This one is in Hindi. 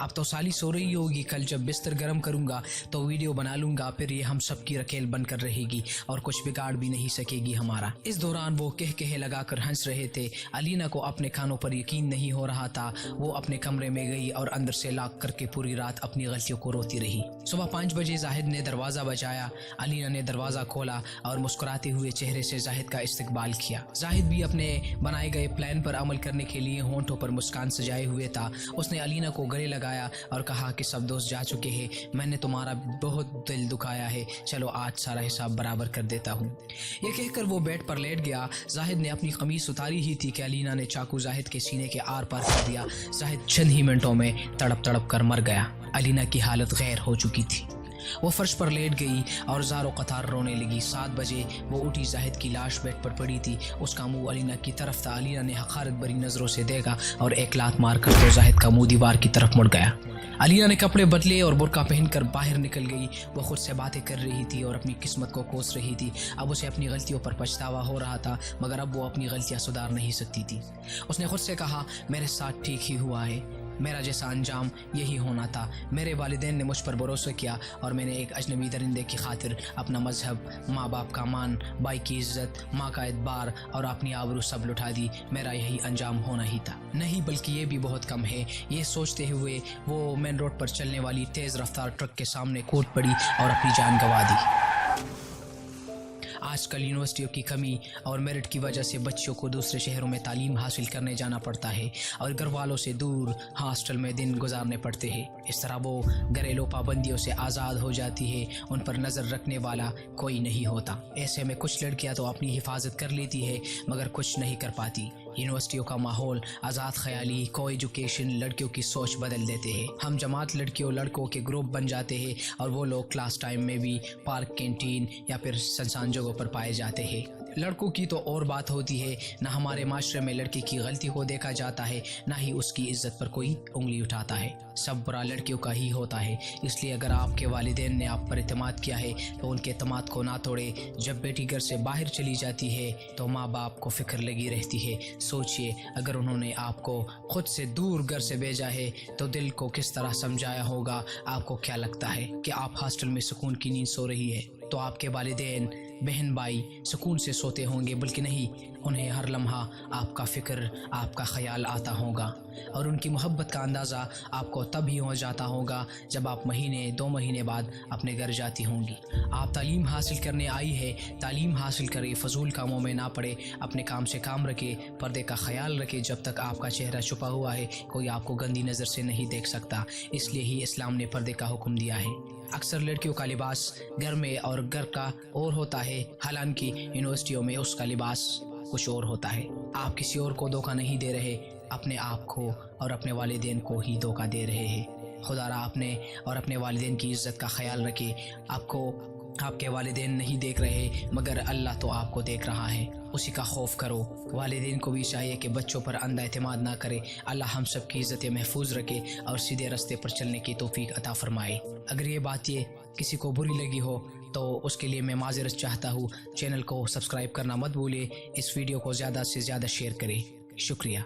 अब तो साली सो रही होगी, कल जब बिस्तर गर्म करूंगा तो वीडियो बना लूंगा, फिर ये हम सब की रखेल बनकर रहेगी और कुछ बिगाड़ भी नहीं सकेगी हमारा। इस दौरान वो कह लगाकर हंस रहे थे। अलीना को अपने कानों पर यकीन नहीं हो रहा था। वो अपने कमरे में गई और अंदर से लॉक करके पूरी रात अपनी गलतियों को रोती रही। सुबह 5 बजे जाहिद ने दरवाजा बजाया। अलीना ने दरवाजा खोला और मुस्कुराते हुए चेहरे से जाहिद का इस्तकबाल किया। जाहिद भी अपने बनाए गए प्लान पर अमल करने के लिए होंठों पर मुस्कान सजाए हुए था। उसने अलीना को गले लगाया और कहा कि सब दोस्त जा चुके हैं, मैंने तुम्हारा बहुत दिल दुखाया है, चलो आज सारा हिसाब बराबर कर देता हूँ। ये कहकर वो बेड पर लेट गया। जाहिद ने अपनी कमीज उतारी ही थी कि अलीना ने चाकू जाहिद के सीने के आर पार कर दिया। जाहिद चंद ही मिनटों में तड़प कर मर गया। अलीना की हालत गैर हो चुकी थी। वो फर्श पर लेट गई और ज़ारो कतार रोने लगी। 7 बजे वो उठी। जाहिद की लाश बेड पर पड़ी थी। उसका मुंह अलीना की तरफ था। अलीना ने हकारत भरी नज़रों से देखा और एक लात मार कर तो जाहिद का मुंह दीवार की तरफ मुड़ गया। अलीना ने कपड़े बदले और बुर्का पहनकर बाहर निकल गई। वो खुद से बातें कर रही थी और अपनी किस्मत को कोस रही थी। अब उसे अपनी गलतियों पर पछतावा हो रहा था, मगर अब वो अपनी गलतियां सुधार नहीं सकती थी। उसने खुद से कहा, मेरे साथ ठीक ही हुआ है, मेरा जैसा अंजाम यही होना था। मेरे वालिदैन ने मुझ पर भरोसा किया और मैंने एक अजनबी दरिंदे की खातिर अपना मजहब, माँ बाप का मान, भाई की इज्जत, माँ का एतबार और अपनी आबरू सब लुटा दी। मेरा यही अंजाम होना ही था। नहीं बल्कि ये भी बहुत कम है। ये सोचते हुए वो मेन रोड पर चलने वाली तेज़ रफ्तार ट्रक के सामने कूद पड़ी और अपनी जान गंवा दी। आजकल यूनिवर्सिटियों की कमी और मेरिट की वजह से बच्चों को दूसरे शहरों में तालीम हासिल करने जाना पड़ता है और घर वालों से दूर हॉस्टल में दिन गुजारने पड़ते हैं। इस तरह वो घरेलू पाबंदियों से आज़ाद हो जाती है। उन पर नज़र रखने वाला कोई नहीं होता। ऐसे में कुछ लड़कियां तो अपनी हिफाजत कर लेती है मगर कुछ नहीं कर पाती। यूनिवर्सिटियों का माहौल, आज़ाद ख्याली, को एजुकेशन लड़कियों की सोच बदल देते हैं। हम जमात लड़कियों लड़कों के ग्रुप बन जाते हैं और वो लोग क्लास टाइम में भी पार्क, कैंटीन या फिर सुनसान जगहों पर पाए जाते हैं। लड़कों की तो और बात होती है। ना हमारे माशरे में लड़की की गलती को देखा जाता है, ना ही उसकी इज्जत पर कोई उंगली उठाता है। सब बुरा लड़कियों का ही होता है। इसलिए अगर आपके वालिदैन ने आप पर एतमाद किया है तो उनके एतमाद को ना तोड़े। जब बेटी घर से बाहर चली जाती है तो माँ बाप को फिक्र लगी रहती है। सोचिए, अगर उन्होंने आपको खुद से दूर घर से भेजा है तो दिल को किस तरह समझाया होगा। आपको क्या लगता है कि आप हॉस्टल में सुकून की नींद सो रही है तो आपके वालिदैन, बहन भाई सुकून से सोते होंगे, बल्कि नहीं, उन्हें हर लम्हा आपका फ़िक्र, आपका ख्याल आता होगा और उनकी मोहब्बत का अंदाज़ा आपको तब ही हो जाता होगा जब आप महीने 2 महीने बाद अपने घर जाती होंगी। आप तालीम हासिल करने आई है, तालीम हासिल करें, फजूल कामों में ना पड़े, अपने काम से काम रखे, पर्दे का ख्याल रखे। जब तक आपका चेहरा छुपा हुआ है कोई आपको गंदी नज़र से नहीं देख सकता। इसलिए ही इस्लाम ने पर्दे का हुक्म दिया है। अक्सर लड़कियों का लिबास घर में और घर का और होता है, हालांकि यूनिवर्सिटियों में उसका लिबास कुछ और होता है। आप किसी और को धोखा नहीं दे रहे, अपने आप को और अपने वालिदैन को ही धोखा दे रहे हैं। खुदारा अपने और अपने वालिदैन की इज्जत का ख्याल रखे। आपको आपके वालिदैन नहीं देख रहे मगर अल्लाह तो आपको देख रहा है, उसी का खौफ करो। वालिदैन को भी चाहिए कि बच्चों पर अंधा एतमाद ना करे। अल्लाह हम सब की इज़्ज़त महफूज रखे और सीधे रास्ते पर चलने की तौफीक अता फरमाए। अगर ये बात किसी को बुरी लगी हो तो उसके लिए मैं माज़रत चाहता हूँ। चैनल को सब्सक्राइब करना मत भूलिए। इस वीडियो को ज़्यादा से ज़्यादा शेयर करें। शुक्रिया।